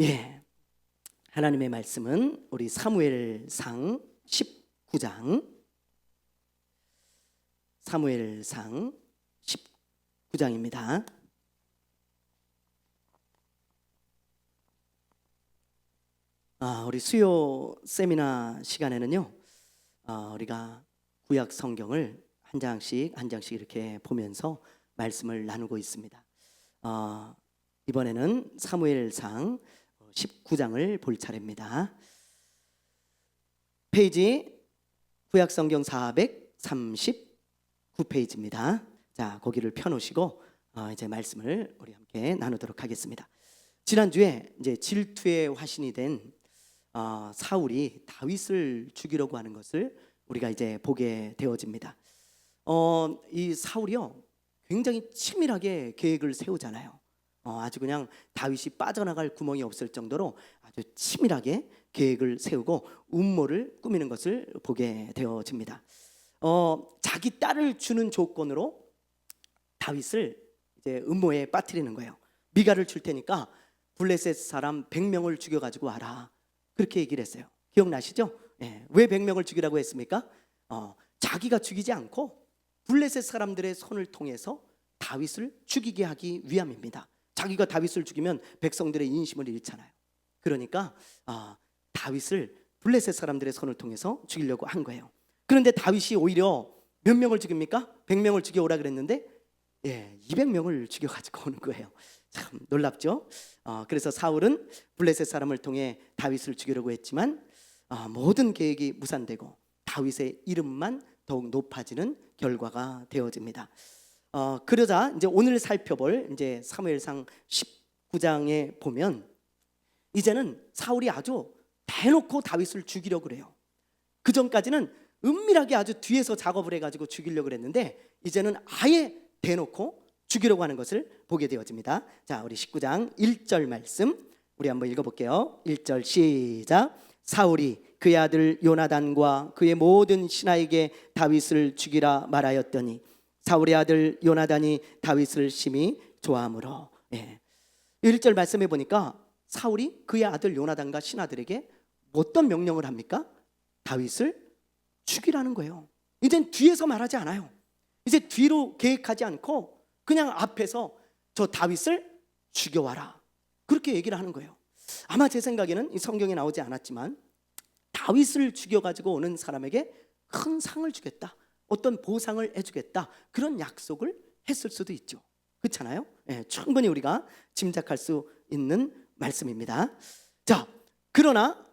예, 하나님의 말씀은 우리 사무엘상 19장 우리 수요 세미나 시간에는요, 우리가 구약 성경을 한 장씩 이렇게 보면서 말씀을 나누고 있습니다. 이번에는 사무엘상 19장을 볼 차례입니다. 페이지 구약 성경 439페이지입니다. 자, 거기를 펴놓으시고 이제 말씀을 우리 함께 나누도록 하겠습니다. 지난주에 이제 질투의 화신이 된 사울이 다윗을 죽이려고 하는 것을 우리가 이제 보게 되어집니다. 이 사울이요, 굉장히 치밀하게 계획을 세우잖아요. 아주 그냥 다윗이 빠져나갈 구멍이 없을 정도로 아주 치밀하게 계획을 세우고 음모를 꾸미는 것을 보게 되어집니다. 자기 딸을 주는 조건으로 다윗을 이제 음모에 빠뜨리는 거예요. 미가를 줄 테니까 블레셋 사람 100명을 죽여가지고 와라, 그렇게 얘기를 했어요. 기억나시죠? 왜 100명을 죽이라고 했습니까? 자기가 죽이지 않고 블레셋 사람들의 손을 통해서 다윗을 죽이게 하기 위함입니다. 자기가 다윗을 죽이면 백성들의 인심을 잃잖아요. 그러니까 다윗을 블레셋 사람들의 손을 통해서 죽이려고 한 거예요. 그런데 다윗이 오히려 몇 명을 죽입니까? 100명을 죽여오라 그랬는데 200명을 죽여가지고 오는 거예요. 참 놀랍죠? 그래서 사울은 블레셋 사람을 통해 다윗을 죽이려고 했지만 모든 계획이 무산되고 다윗의 이름만 더욱 높아지는 결과가 되어집니다. 그러자 이제 오늘 살펴볼 이제 사무엘상 19장에 보면 이제는 사울이 아주 대놓고 다윗을 죽이려고 그래요. 그 전까지는 은밀하게 아주 뒤에서 작업을 해가지고 죽이려고 그랬는데 이제는 아예 대놓고 죽이려고 하는 것을 보게 되어집니다. 자, 우리 19장 1절 말씀 우리 한번 읽어볼게요. 1절 시작. 사울이 그의 아들 요나단과 그의 모든 신하에게 다윗을 죽이라 말하였더니 사울의 아들 요나단이 다윗을 심히 좋아하므로. 1절 말씀해 보니까 사울이 그의 아들 요나단과 신하들에게 어떤 명령을 합니까? 다윗을 죽이라는 거예요. 이젠 뒤에서 말하지 않아요. 이제 뒤로 계획하지 않고 그냥 앞에서 저 다윗을 죽여와라, 그렇게 얘기를 하는 거예요. 아마 제 생각에는 이 성경에 나오지 않았지만 다윗을 죽여가지고 오는 사람에게 큰 상을 주겠다, 어떤 보상을 해주겠다, 그런 약속을 했을 수도 있죠. 그렇잖아요? 충분히 우리가 짐작할 수 있는 말씀입니다. 자, 그러나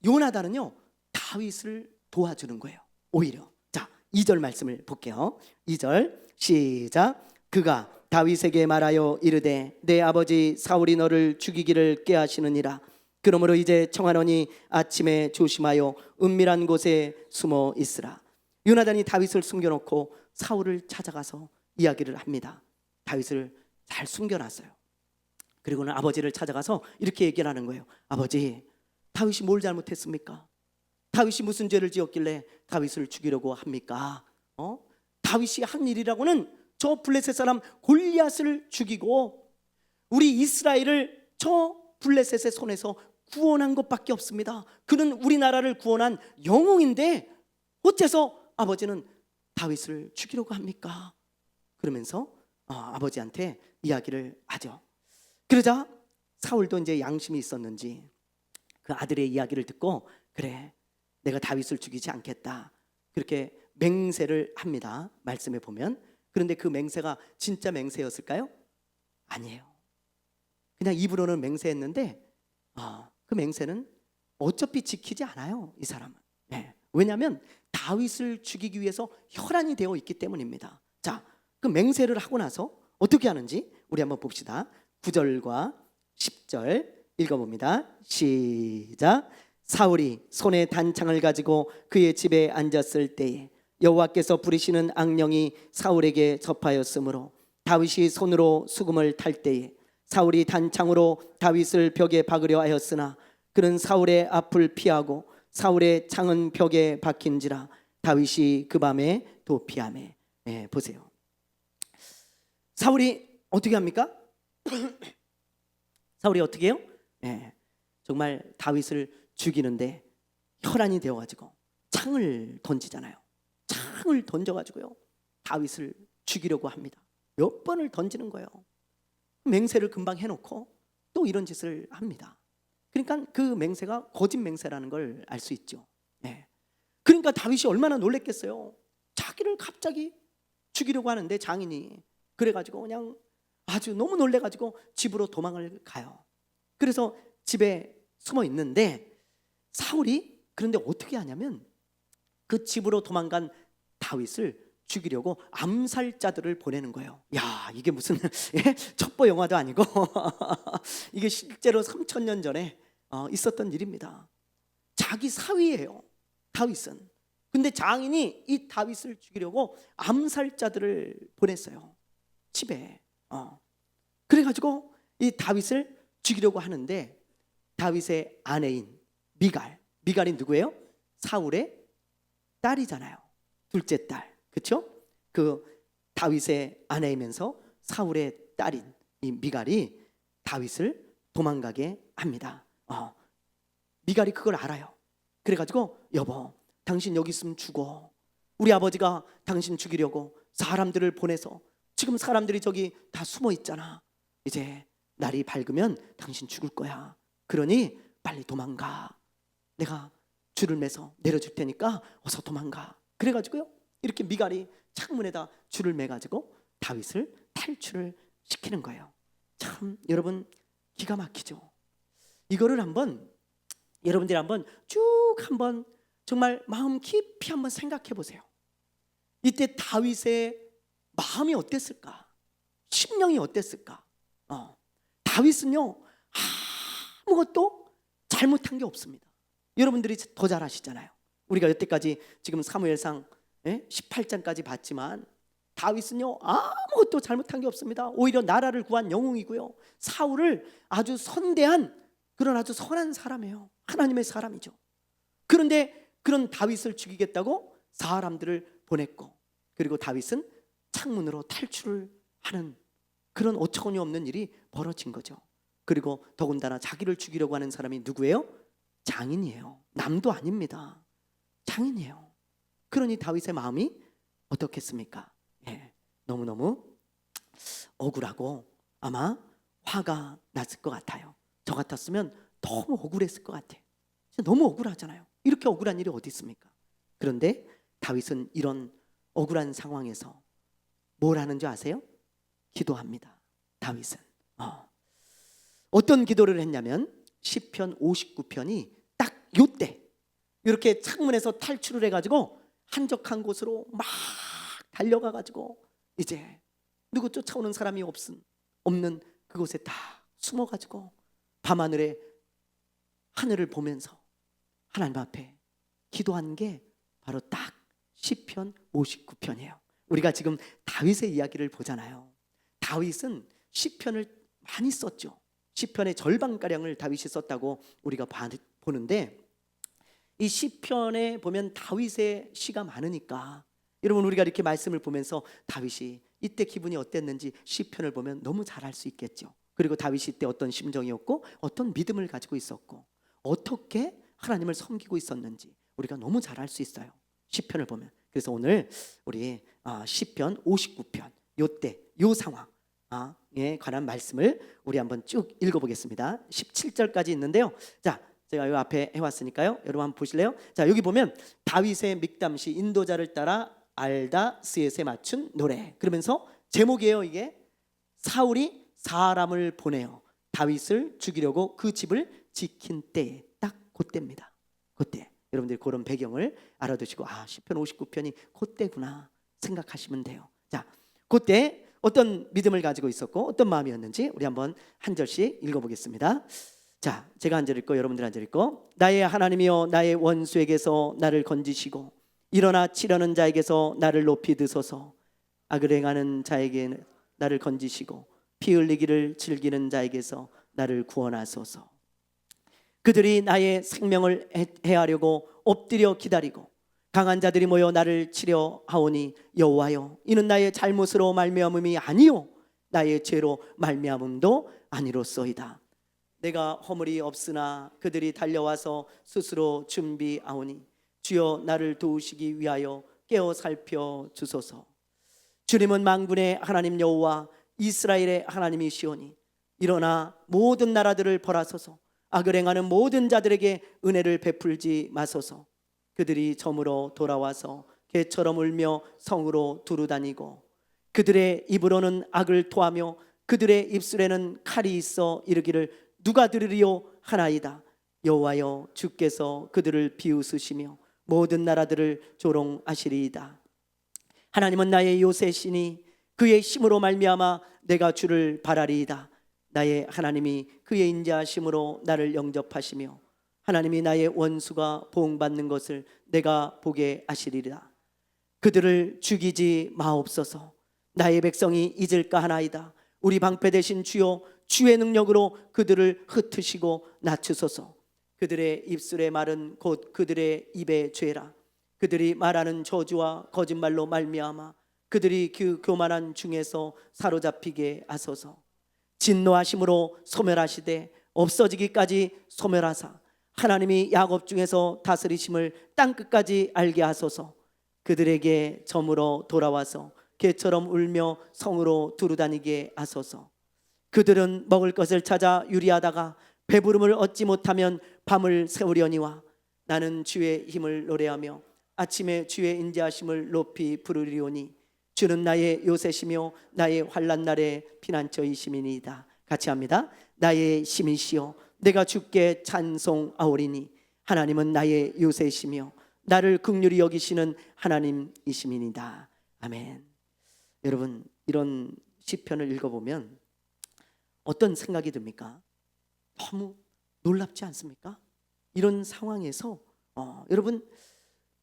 요나단은요, 다윗을 도와주는 거예요. 오히려. 자, 2절 말씀을 볼게요. 2절 시작. 그가 다윗에게 말하여 이르되 내 아버지 사울이 너를 죽이기를 꾀하시느니라. 그러므로 이제 청하노니 아침에 조심하여 은밀한 곳에 숨어 있으라. 요나단이 다윗을 숨겨놓고 사울을 찾아가서 이야기를 합니다. 다윗을 잘 숨겨놨어요. 그리고는 아버지를 찾아가서 이렇게 얘기를 하는 거예요. 아버지, 다윗이 뭘 잘못했습니까? 다윗이 무슨 죄를 지었길래 다윗을 죽이려고 합니까? 다윗이 한 일이라고는 저 블레셋 사람 골리앗을 죽이고 우리 이스라엘을 저 블레셋의 손에서 구원한 것밖에 없습니다. 그는 우리나라를 구원한 영웅인데 어째서 아버지는 다윗을 죽이려고 합니까? 그러면서 아버지한테 이야기를 하죠. 그러자 사울도 이제 양심이 있었는지 그 아들의 이야기를 듣고 그래, 내가 다윗을 죽이지 않겠다, 그렇게 맹세를 합니다. 말씀에 보면. 그런데 그 맹세가 진짜 맹세였을까요? 아니에요. 그냥 입으로는 맹세했는데 그 맹세는 어차피 지키지 않아요, 이 사람은. 왜냐하면 다윗을 죽이기 위해서 혈안이 되어 있기 때문입니다. 자, 그 맹세를 하고 나서 어떻게 하는지 우리 한번 봅시다. 9절과 10절 읽어봅니다. 시작. 사울이 손에 단창을 가지고 그의 집에 앉았을 때에 여호와께서 부리시는 악령이 사울에게 접하였으므로 다윗이 손으로 수금을 탈 때에 사울이 단창으로 다윗을 벽에 박으려 하였으나 그는 사울의 앞을 피하고 사울의 창은 벽에 박힌지라 다윗이 그 밤에 도피하매. 보세요. 사울이 어떻게 합니까? 사울이 어떻게 해요? 예, 정말 다윗을 죽이는데 혈안이 되어가지고 창을 던지잖아요. 창을 던져가지고요 다윗을 죽이려고 합니다. 몇 번을 던지는 거예요. 맹세를 금방 해놓고 또 이런 짓을 합니다. 그러니까 그 맹세가 거짓 맹세라는 걸 알 수 있죠. 예. 그러니까 다윗이 얼마나 놀랬겠어요. 자기를 갑자기 죽이려고 하는데 장인이, 그래가지고 그냥 아주 너무 놀래가지고 집으로 도망을 가요. 그래서 집에 숨어 있는데 사울이 그런데 어떻게 하냐면 그 집으로 도망간 다윗을 죽이려고 암살자들을 보내는 거예요. 야, 이게 무슨 예? 첩보 영화도 아니고 이게 실제로 3000년 전에 있었던 일입니다. 자기 사위예요, 다윗은. 근데 장인이 이 다윗을 죽이려고 암살자들을 보냈어요, 집에. 그래가지고 이 다윗을 죽이려고 하는데 다윗의 아내인 미갈이 누구예요? 사울의 딸이잖아요. 둘째 딸, 그렇죠? 그 다윗의 아내이면서 사울의 딸인 이 미갈이 다윗을 도망가게 합니다. 미갈이 그걸 알아요. 그래가지고 여보, 당신 여기 있으면 죽어. 우리 아버지가 당신 죽이려고 사람들을 보내서 지금 사람들이 저기 다 숨어 있잖아. 이제 날이 밝으면 당신 죽을 거야. 그러니 빨리 도망가. 내가 줄을 매서 내려줄 테니까 어서 도망가. 그래가지고요 이렇게 미갈이 창문에다 줄을 매가지고 다윗을 탈출을 시키는 거예요. 참 여러분 기가 막히죠. 이거를 여러분들이 한번 쭉 한번 정말 마음 깊이 한번 생각해 보세요. 이때 다윗의 마음이 어땠을까? 심령이 어땠을까? 다윗은요 아무것도 잘못한 게 없습니다. 여러분들이 더 잘 아시잖아요. 우리가 여태까지 지금 사무엘상 18장까지 봤지만 다윗은요 아무것도 잘못한 게 없습니다. 오히려 나라를 구한 영웅이고요, 사울을 아주 선대한 그런 아주 선한 사람이에요. 하나님의 사람이죠. 그런데 그런 다윗을 죽이겠다고 사람들을 보냈고, 그리고 다윗은 창문으로 탈출을 하는 그런 어처구니 없는 일이 벌어진 거죠. 그리고 더군다나 자기를 죽이려고 하는 사람이 누구예요? 장인이에요. 남도 아닙니다. 장인이에요. 그러니 다윗의 마음이 어떻겠습니까? 너무너무 억울하고 아마 화가 났을 것 같아요. 저 같았으면 너무 억울했을 것 같아요. 너무 억울하잖아요. 이렇게 억울한 일이 어디 있습니까? 그런데 다윗은 이런 억울한 상황에서 뭘 하는 줄 아세요? 기도합니다. 다윗은 어떤 기도를 했냐면 시편 59편이 딱 요때 이렇게 창문에서 탈출을 해가지고 한적한 곳으로 막 달려가가지고 이제 누구 쫓아오는 사람이 없는 그곳에 다 숨어가지고 밤하늘에 하늘을 보면서 하나님 앞에 기도한 게 바로 딱 시편 59편이에요. 우리가 지금 다윗의 이야기를 보잖아요. 다윗은 시편을 많이 썼죠. 시편의 절반가량을 다윗이 썼다고 우리가 보는데 이 시편에 보면 다윗의 시가 많으니까 여러분 우리가 이렇게 말씀을 보면서 다윗이 이때 기분이 어땠는지 시편을 보면 너무 잘 알 수 있겠죠. 그리고 다윗이 이때 어떤 심정이었고 어떤 믿음을 가지고 있었고 어떻게 하나님을 섬기고 있었는지 우리가 너무 잘 알 수 있어요, 시편을 보면. 그래서 오늘 우리 시편 59편 요때 요 상황에 관한 말씀을 우리 한번 쭉 읽어보겠습니다. 17절까지 있는데요. 자, 제가 요 앞에 해왔으니까요, 여러분 한번 보실래요? 자, 여기 보면 다윗의 믹담시 인도자를 따라 알다스엣에 맞춘 노래. 그러면서 제목이에요. 이게 사울이 사람을 보내어 다윗을 죽이려고 그 집을 지킨 때에 딱 그때입니다. 그때 여러분들이 그런 배경을 알아두시고 시편 59편이 그때구나 생각하시면 돼요. 자, 그때 어떤 믿음을 가지고 있었고 어떤 마음이었는지 우리 한번 한 절씩 읽어보겠습니다. 자, 제가 한 절 읽고 여러분들 한 절 읽고. 나의 하나님이여 나의 원수에게서 나를 건지시고 일어나 치려는 자에게서 나를 높이 드소서. 악을 행하는 자에게 나를 건지시고 피 흘리기를 즐기는 자에게서 나를 구원하소서. 그들이 나의 생명을 해하려고 엎드려 기다리고 강한 자들이 모여 나를 치려 하오니 여호와여 이는 나의 잘못으로 말미암음이 아니요 나의 죄로 말미암음도 아니로소이다. 내가 허물이 없으나 그들이 달려와서 스스로 준비하오니 주여 나를 도우시기 위하여 깨어 살펴 주소서. 주님은 만군의 하나님 여호와 이스라엘의 하나님이시오니 일어나 모든 나라들을 벌하소서. 악을 행하는 모든 자들에게 은혜를 베풀지 마소서. 그들이 저물어 돌아와서 개처럼 울며 성으로 두루다니고 그들의 입으로는 악을 토하며 그들의 입술에는 칼이 있어 이르기를 누가 들으리요 하나이다. 여호와여 주께서 그들을 비웃으시며 모든 나라들을 조롱하시리이다. 하나님은 나의 요새시니 그의 힘으로 말미암아 내가 주를 바라리이다. 나의 하나님이 그의 인자하심으로 나를 영접하시며 하나님이 나의 원수가 보응받는 것을 내가 보게 하시리라. 그들을 죽이지 마옵소서. 나의 백성이 잊을까 하나이다. 우리 방패 되신 주여 주의 능력으로 그들을 흩으시고 낮추소서. 그들의 입술의 말은 곧 그들의 입의 죄라. 그들이 말하는 저주와 거짓말로 말미암아 그들이 그 교만한 중에서 사로잡히게 하소서. 진노하심으로 소멸하시되 없어지기까지 소멸하사 하나님이 야곱 중에서 다스리심을 땅끝까지 알게 하소서. 그들에게 저물어 돌아와서 개처럼 울며 성으로 두루다니게 하소서. 그들은 먹을 것을 찾아 유리하다가 배부름을 얻지 못하면 밤을 새우려니와 나는 주의 힘을 노래하며 아침에 주의 인자하심을 높이 부르리오니 주는 나의 요새시며 나의 환난 날의 피난처이심이니이다. 같이 합니다. 나의 힘이시여 내가 주께 찬송하오리니 하나님은 나의 요새시며 나를 긍휼히 여기시는 하나님이심이니이다. 아멘. 여러분, 이런 시편을 읽어보면 어떤 생각이 듭니까? 너무 놀랍지 않습니까? 이런 상황에서 여러분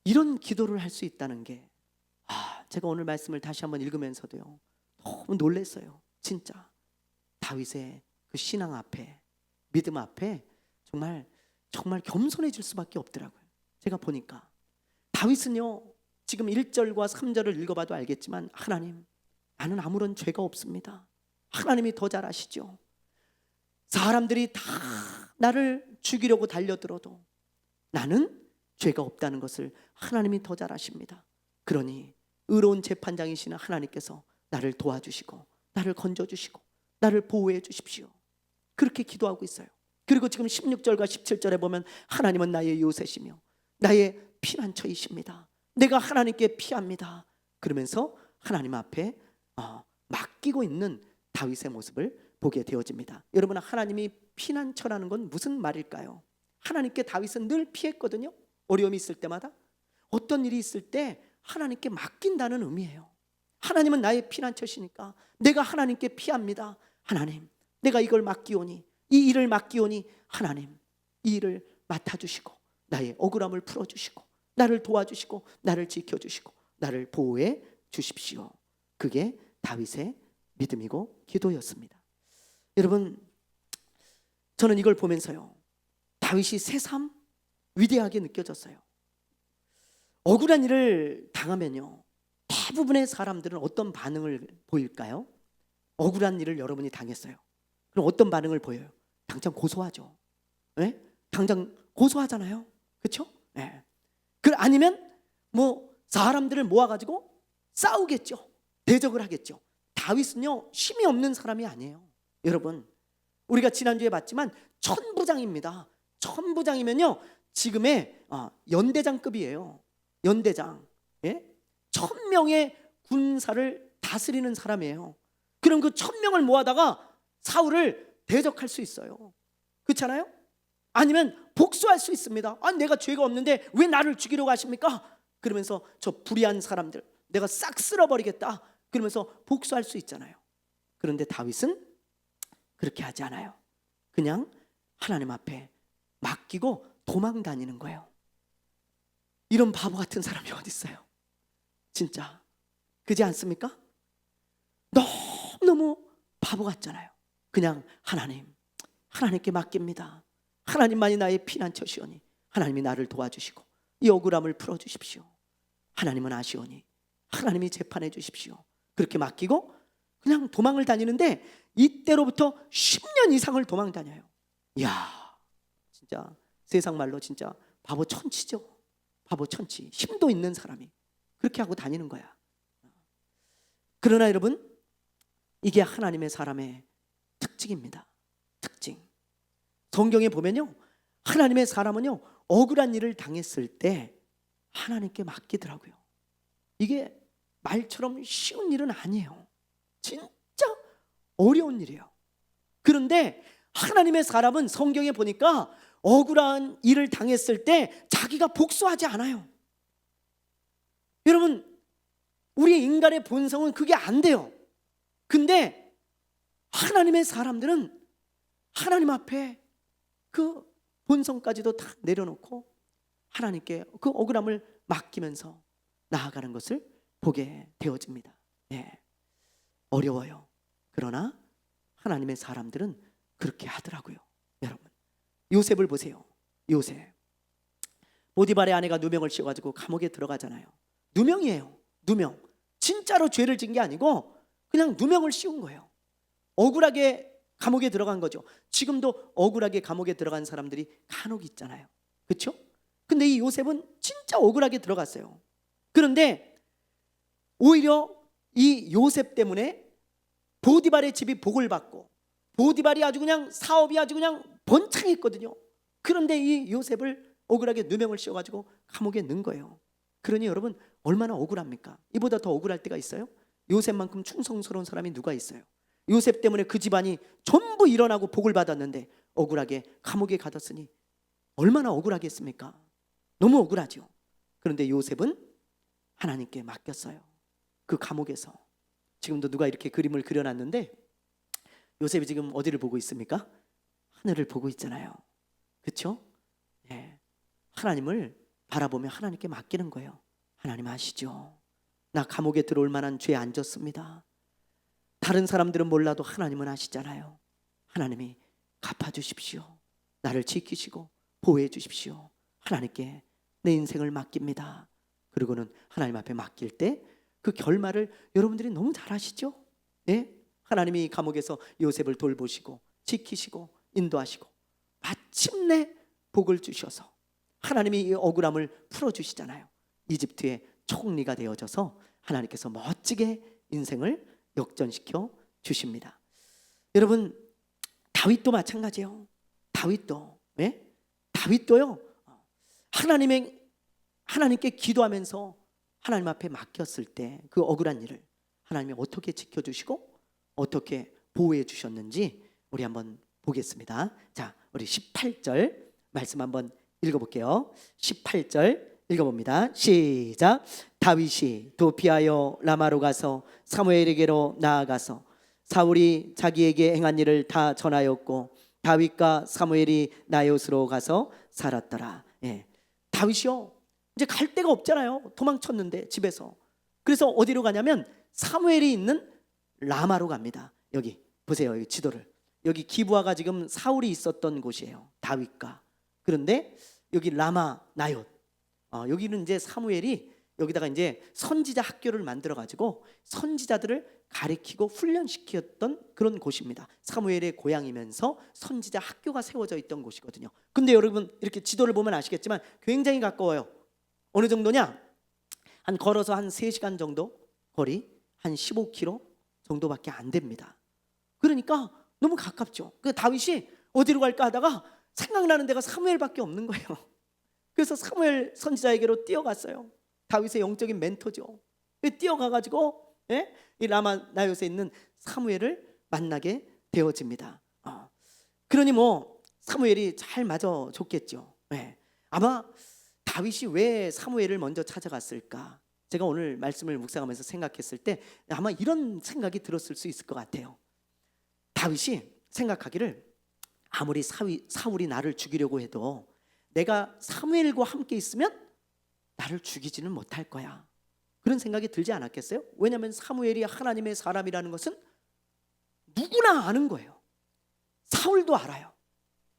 이런 기도를 할 수 있다는 게 제가 오늘 말씀을 다시 한번 읽으면서도요 너무 놀랐어요. 진짜 다윗의 그 신앙 앞에, 믿음 앞에 정말 겸손해질 수밖에 없더라고요. 제가 보니까 다윗은요 지금 1절과 3절을 읽어봐도 알겠지만 하나님 나는 아무런 죄가 없습니다. 하나님이 더 잘 아시죠. 사람들이 다 나를 죽이려고 달려들어도 나는 죄가 없다는 것을 하나님이 더 잘 아십니다. 그러니 의로운 재판장이시는 하나님께서 나를 도와주시고 나를 건져주시고 나를 보호해 주십시오. 그렇게 기도하고 있어요. 그리고 지금 16절과 17절에 보면 하나님은 나의 요새시며 나의 피난처이십니다. 내가 하나님께 피합니다. 그러면서 하나님 앞에 맡기고 있는 다윗의 모습을 보게 되어집니다. 여러분, 하나님이 피난처라는 건 무슨 말일까요? 하나님께 다윗은 늘 피했거든요. 어려움이 있을 때마다, 어떤 일이 있을 때 하나님께 맡긴다는 의미예요. 하나님은 나의 피난처시니까 내가 하나님께 피합니다. 하나님, 내가 이걸 맡기오니, 이 일을 맡기오니 하나님 이 일을 맡아주시고 나의 억울함을 풀어주시고 나를 도와주시고 나를 지켜주시고 나를 보호해 주십시오. 그게 다윗의 믿음이고 기도였습니다. 여러분, 저는 이걸 보면서요 다윗이 새삼 위대하게 느껴졌어요. 억울한 일을 당하면요 대부분의 사람들은 어떤 반응을 보일까요? 억울한 일을 여러분이 당했어요. 그럼 어떤 반응을 보여요? 당장 고소하죠. 네? 당장 고소하잖아요. 그렇죠? 네. 아니면 사람들을 모아가지고 싸우겠죠. 대적을 하겠죠. 다윗은요 힘이 없는 사람이 아니에요. 여러분, 우리가 지난주에 봤지만 천부장입니다. 천부장이면요 지금의 연대장급이에요. 연대장. 예? 1000명의 군사를 다스리는 사람이에요. 그럼 그 1000명을 모아다가 사울을 대적할 수 있어요. 그렇잖아요? 아니면 복수할 수 있습니다. 내가 죄가 없는데 왜 나를 죽이려고 하십니까? 그러면서 저 불의한 사람들 내가 싹 쓸어버리겠다. 그러면서 복수할 수 있잖아요. 그런데 다윗은 그렇게 하지 않아요. 그냥 하나님 앞에 맡기고 도망 다니는 거예요. 이런 바보 같은 사람이 어디 있어요? 진짜 그렇지 않습니까? 너무 바보 같잖아요. 그냥 하나님께 맡깁니다. 하나님만이 나의 피난처시오니 하나님이 나를 도와주시고 이 억울함을 풀어주십시오. 하나님은 아시오니 하나님이 재판해 주십시오. 그렇게 맡기고 그냥 도망을 다니는데 이때로부터 10년 이상을 도망 다녀요. 이야, 진짜 세상 말로 진짜 바보 천치죠. 바보 천치. 힘도 있는 사람이 그렇게 하고 다니는 거야. 그러나 여러분, 이게 하나님의 사람의 특징입니다. 특징. 성경에 보면요, 하나님의 사람은요, 억울한 일을 당했을 때 하나님께 맡기더라고요. 이게 말처럼 쉬운 일은 아니에요. 진짜 어려운 일이에요. 그런데 하나님의 사람은 성경에 보니까 억울한 일을 당했을 때 자기가 복수하지 않아요. 여러분, 우리 인간의 본성은 그게 안 돼요. 근데 하나님의 사람들은 하나님 앞에 그 본성까지도 다 내려놓고 하나님께 그 억울함을 맡기면서 나아가는 것을 보게 되어집니다. 네. 어려워요. 그러나 하나님의 사람들은 그렇게 하더라고요. 여러분, 요셉을 보세요. 요셉, 보디발의 아내가 누명을 씌워가지고 감옥에 들어가잖아요. 누명이에요. 누명. 진짜로 죄를 진 게 아니고 그냥 누명을 씌운 거예요. 억울하게 감옥에 들어간 거죠. 지금도 억울하게 감옥에 들어간 사람들이 간혹 있잖아요. 그렇죠? 근데 이 요셉은 진짜 억울하게 들어갔어요. 그런데 오히려 이 요셉 때문에 보디발의 집이 복을 받고, 보디발이 아주 그냥 사업이 아주 그냥 번창했거든요. 그런데 이 요셉을 억울하게 누명을 씌워가지고 감옥에 넣은 거예요. 그러니 여러분, 얼마나 억울합니까? 이보다 더 억울할 때가 있어요? 요셉만큼 충성스러운 사람이 누가 있어요? 요셉 때문에 그 집안이 전부 일어나고 복을 받았는데 억울하게 감옥에 가뒀으니 얼마나 억울하겠습니까? 너무 억울하죠. 그런데 요셉은 하나님께 맡겼어요. 그 감옥에서. 지금도 누가 이렇게 그림을 그려놨는데 요셉이 지금 어디를 보고 있습니까? 하늘을 보고 있잖아요. 그렇죠? 네. 하나님을 바라보며 하나님께 맡기는 거예요. 하나님 아시죠? 나 감옥에 들어올 만한 죄 안 졌습니다. 다른 사람들은 몰라도 하나님은 아시잖아요. 하나님이 갚아주십시오. 나를 지키시고 보호해 주십시오. 하나님께 내 인생을 맡깁니다. 그리고는 하나님 앞에 맡길 때 그 결말을 여러분들이 너무 잘 아시죠? 네? 하나님이 감옥에서 요셉을 돌보시고 지키시고 인도하시고 마침내 복을 주셔서 하나님이 이 억울함을 풀어주시잖아요. 이집트의 총리가 되어져서 하나님께서 멋지게 인생을 역전시켜 주십니다. 여러분, 다윗도 마찬가지예요. 다윗도, 네? 다윗도요, 하나님께 기도하면서 하나님 앞에 맡겼을 때 그 억울한 일을 하나님이 어떻게 지켜주시고 어떻게 보호해 주셨는지 우리 한번 보겠습니다. 자, 우리 18절 말씀 한번 읽어볼게요. 18절 읽어봅니다. 시작. 다윗이 도피하여 라마로 가서 사무엘에게로 나아가서 사울이 자기에게 행한 일을 다 전하였고 다윗과 사무엘이 나요스로 가서 살았더라. 예. 다윗이요, 이제 갈 데가 없잖아요. 도망쳤는데 집에서. 그래서 어디로 가냐면 사무엘이 있는 라마로 갑니다. 여기 보세요, 이 지도를. 여기 기브아가 지금 사울이 있었던 곳이에요. 다윗과. 그런데 여기 라마 나옳. 여기는 이제 사무엘이 여기다가 이제 선지자 학교를 만들어 가지고 선지자들을 가리키고 훈련시켰던 그런 곳입니다. 사무엘의 고향이면서 선지자 학교가 세워져 있던 곳이거든요. 근데 여러분 이렇게 지도를 보면 아시겠지만 굉장히 가까워요. 어느 정도냐? 한 걸어서 한 3시간 정도 거리, 한 15km 정도밖에 안 됩니다. 그러니까 너무 가깝죠. 그 다윗이 어디로 갈까 하다가 생각나는 데가 사무엘밖에 없는 거예요. 그래서 사무엘 선지자에게로 뛰어갔어요. 다윗의 영적인 멘토죠. 뛰어가가지고 이 라마 나요스에 있는 사무엘을 만나게 되어집니다. 그러니 뭐 사무엘이 잘 맞아줬겠죠. 아마 다윗이 왜 사무엘을 먼저 찾아갔을까? 제가 오늘 말씀을 묵상하면서 생각했을 때 아마 이런 생각이 들었을 수 있을 것 같아요. 다윗이 생각하기를 아무리 사울이 나를 죽이려고 해도 내가 사무엘과 함께 있으면 나를 죽이지는 못할 거야. 그런 생각이 들지 않았겠어요? 왜냐하면 사무엘이 하나님의 사람이라는 것은 누구나 아는 거예요. 사울도 알아요.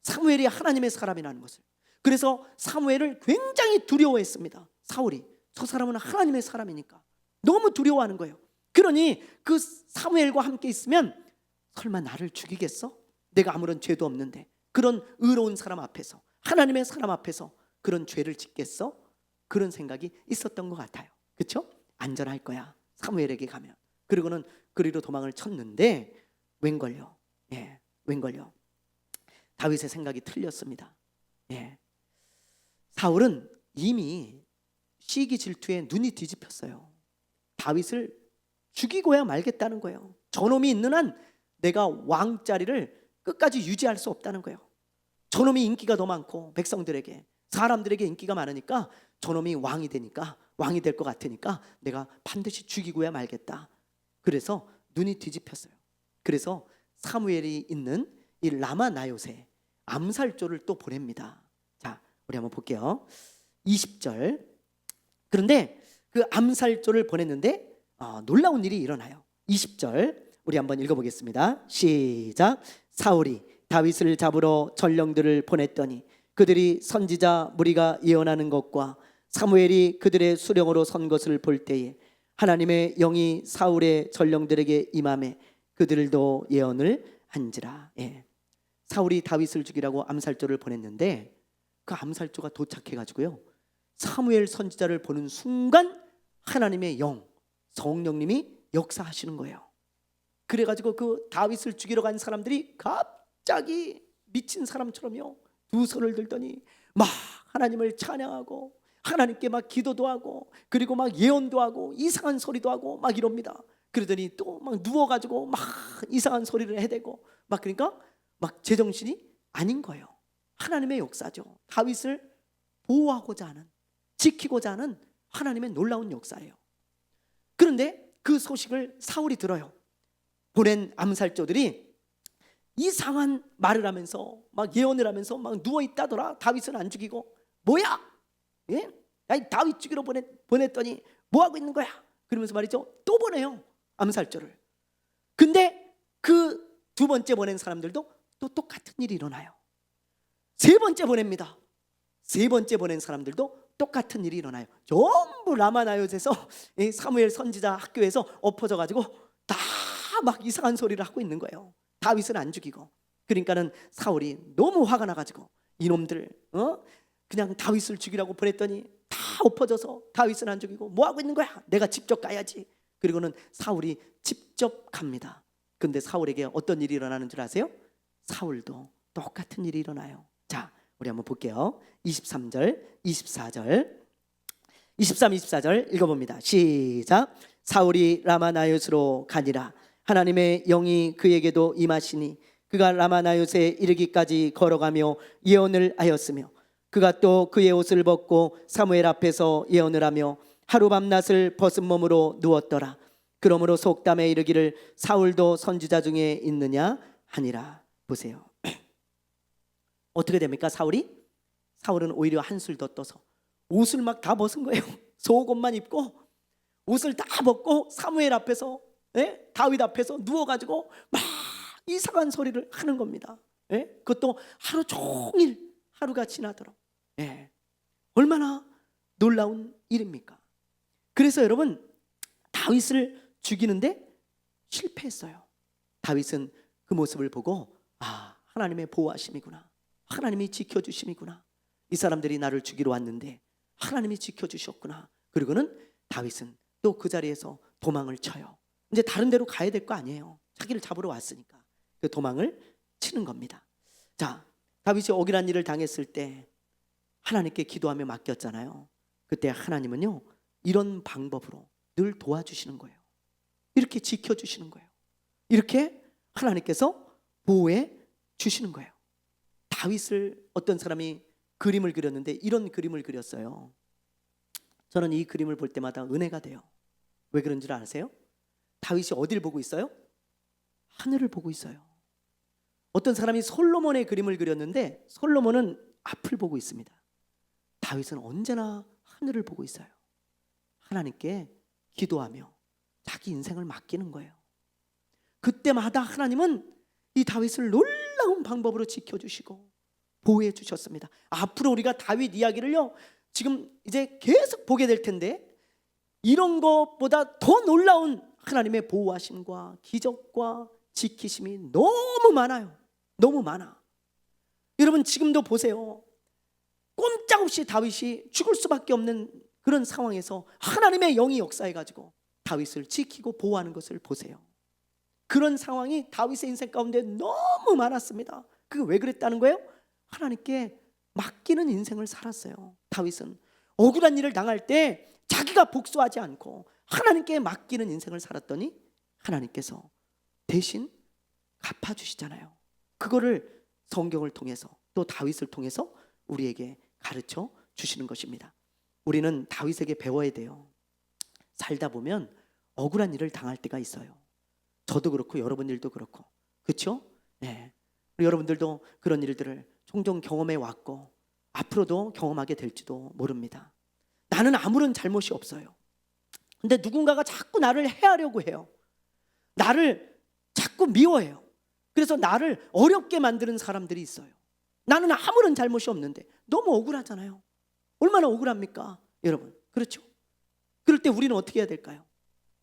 사무엘이 하나님의 사람이라는 것을. 그래서 사무엘을 굉장히 두려워했습니다. 사울이. 저 사람은 하나님의 사람이니까 너무 두려워하는 거예요. 그러니 그 사무엘과 함께 있으면 설마 나를 죽이겠어? 내가 아무런 죄도 없는데 그런 의로운 사람 앞에서, 하나님의 사람 앞에서 그런 죄를 짓겠어? 그런 생각이 있었던 것 같아요. 그렇죠? 안전할 거야, 사무엘에게 가면. 그리고는 그리로 도망을 쳤는데 웬걸요? 웬걸요? 다윗의 생각이 틀렸습니다. 사울은 이미 시기 질투에 눈이 뒤집혔어요. 다윗을 죽이고야 말겠다는 거예요. 저놈이 있는 한 내가 왕자리를 끝까지 유지할 수 없다는 거예요. 저놈이 인기가 더 많고 백성들에게, 사람들에게 인기가 많으니까 저놈이 왕이 되니까, 왕이 될 것 같으니까 내가 반드시 죽이고야 말겠다. 그래서 눈이 뒤집혔어요. 그래서 사무엘이 있는 이 라마 나요세 암살조를 또 보냅니다. 자, 우리 한번 볼게요. 20절. 그런데 그 암살조를 보냈는데 놀라운 일이 일어나요. 20절 우리 한번 읽어보겠습니다. 시작. 사울이 다윗을 잡으러 전령들을 보냈더니 그들이 선지자 무리가 예언하는 것과 사무엘이 그들의 수령으로 선 것을 볼 때에 하나님의 영이 사울의 전령들에게 임함에 그들도 예언을 한지라. 사울이 다윗을 죽이라고 암살조를 보냈는데 그 암살조가 도착해가지고요, 사무엘 선지자를 보는 순간 하나님의 영, 성령님이 역사하시는 거예요. 그래가지고 그 다윗을 죽이러 간 사람들이 갑자기 미친 사람처럼요 두 손을 들더니 막 하나님을 찬양하고 하나님께 막 기도도 하고 그리고 막 예언도 하고 이상한 소리도 하고 막 이럽니다. 그러더니 또 막 누워가지고 막 이상한 소리를 해대고 막, 그러니까 막 제정신이 아닌 거예요. 하나님의 역사죠. 다윗을 보호하고자 하는, 지키고자 하는 하나님의 놀라운 역사예요. 그런데 그 소식을 사울이 들어요. 보낸 암살조들이 이상한 말을 하면서 막 예언을 하면서 막 누워있다더라. 다윗은 안 죽이고. 뭐야? 아니, 다윗 죽이러 보냈더니 뭐하고 있는 거야? 그러면서 말이죠, 또 보내요, 암살조를. 근데 그 두 번째 보낸 사람들도 또 똑같은 일이 일어나요. 세 번째 보냅니다. 세 번째 보낸 사람들도 똑같은 일이 일어나요. 전부 라마나요에서 사무엘 선지자 학교에서 엎어져 가지고 다 막 이상한 소리를 하고 있는 거예요. 다윗은 안 죽이고. 그러니까는 사울이 너무 화가 나가지고 이놈들 그냥 다윗을 죽이라고 보냈더니 다 엎어져서 다윗은 안 죽이고 뭐 하고 있는 거야? 내가 직접 가야지. 그리고는 사울이 직접 갑니다. 근데 사울에게 어떤 일이 일어나는 줄 아세요? 사울도 똑같은 일이 일어나요. 자, 우리 한번 볼게요. 23절, 24절, 23, 24절 읽어봅니다. 시작. 사울이 라마나요스로 가니라. 하나님의 영이 그에게도 임하시니 그가 라마나요스에 이르기까지 걸어가며 예언을 하였으며 그가 또 그의 옷을 벗고 사무엘 앞에서 예언을 하며 하루 밤낮을 벗은 몸으로 누웠더라. 그러므로 속담에 이르기를 사울도 선지자 중에 있느냐 하니라. 보세요. 어떻게 됩니까? 사울은 오히려 한술 더 떠서 옷을 막 다 벗은 거예요. 속옷만 입고 옷을 다 벗고 사무엘 앞에서, 다윗 앞에서 누워가지고 막 이상한 소리를 하는 겁니다. 그것도 하루 종일, 하루가 지나도록. 얼마나 놀라운 일입니까? 그래서 여러분, 다윗을 죽이는데 실패했어요. 다윗은 그 모습을 보고 하나님의 보호하심이구나, 하나님이 지켜주심이구나, 이 사람들이 나를 죽이러 왔는데 하나님이 지켜주셨구나. 그리고는 다윗은 또 그 자리에서 도망을 쳐요. 이제 다른 데로 가야 될 거 아니에요. 자기를 잡으러 왔으니까 그 도망을 치는 겁니다. 자, 다윗이 억울한 일을 당했을 때 하나님께 기도하며 맡겼잖아요. 그때 하나님은요 이런 방법으로 늘 도와주시는 거예요. 이렇게 지켜주시는 거예요. 이렇게 하나님께서 보호해 주시는 거예요. 다윗을 어떤 사람이 그림을 그렸는데 이런 그림을 그렸어요. 저는 이 그림을 볼 때마다 은혜가 돼요. 왜 그런 줄 아세요? 다윗이 어디를 보고 있어요? 하늘을 보고 있어요. 어떤 사람이 솔로몬의 그림을 그렸는데 솔로몬은 앞을 보고 있습니다. 다윗은 언제나 하늘을 보고 있어요. 하나님께 기도하며 자기 인생을 맡기는 거예요. 그때마다 하나님은 이 다윗을 놀라운 방법으로 지켜주시고 보호해 주셨습니다. 앞으로 우리가 다윗 이야기를요 지금 이제 계속 보게 될 텐데 이런 것보다 더 놀라운 하나님의 보호하심과 기적과 지키심이 너무 많아요. 너무 많아. 여러분 지금도 보세요. 꼼짝없이 다윗이 죽을 수밖에 없는 그런 상황에서 하나님의 영이 역사해가지고 다윗을 지키고 보호하는 것을 보세요. 그런 상황이 다윗의 인생 가운데 너무 많았습니다. 그게 왜 그랬다는 거예요? 하나님께 맡기는 인생을 살았어요. 다윗은 억울한 일을 당할 때 자기가 복수하지 않고 하나님께 맡기는 인생을 살았더니 하나님께서 대신 갚아주시잖아요. 그거를 성경을 통해서 또 다윗을 통해서 우리에게 가르쳐 주시는 것입니다. 우리는 다윗에게 배워야 돼요. 살다 보면 억울한 일을 당할 때가 있어요. 저도 그렇고 여러분들도 그렇고, 그렇죠? 네. 여러분들도 그런 일들을 종종 경험해 왔고 앞으로도 경험하게 될지도 모릅니다. 나는 아무런 잘못이 없어요. 근데 누군가가 자꾸 나를 해하려고 해요. 나를 자꾸 미워해요. 그래서 나를 어렵게 만드는 사람들이 있어요. 나는 아무런 잘못이 없는데 너무 억울하잖아요. 얼마나 억울합니까? 여러분, 그렇죠? 그럴 때 우리는 어떻게 해야 될까요?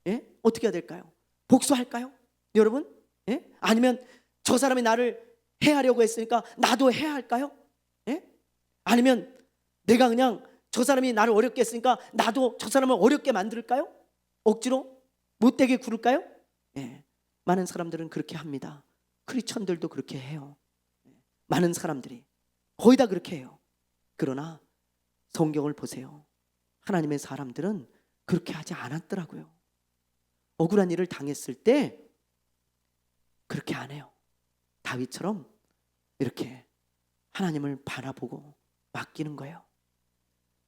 예? 어떻게 해야 될까요? 복수할까요? 여러분? 예? 아니면 저 사람이 나를 해하려고 했으니까 나도 해야 할까요? 예? 아니면 내가 그냥 저 사람이 나를 어렵게 했으니까 나도 저 사람을 어렵게 만들까요? 억지로 못되게 굴을까요? 예. 많은 사람들은 그렇게 합니다. 크리스천들도 그렇게 해요. 많은 사람들이 거의 다 그렇게 해요. 그러나 성경을 보세요. 하나님의 사람들은 그렇게 하지 않았더라고요. 억울한 일을 당했을 때 그렇게 안 해요. 다윗처럼 이렇게 하나님을 바라보고 맡기는 거예요.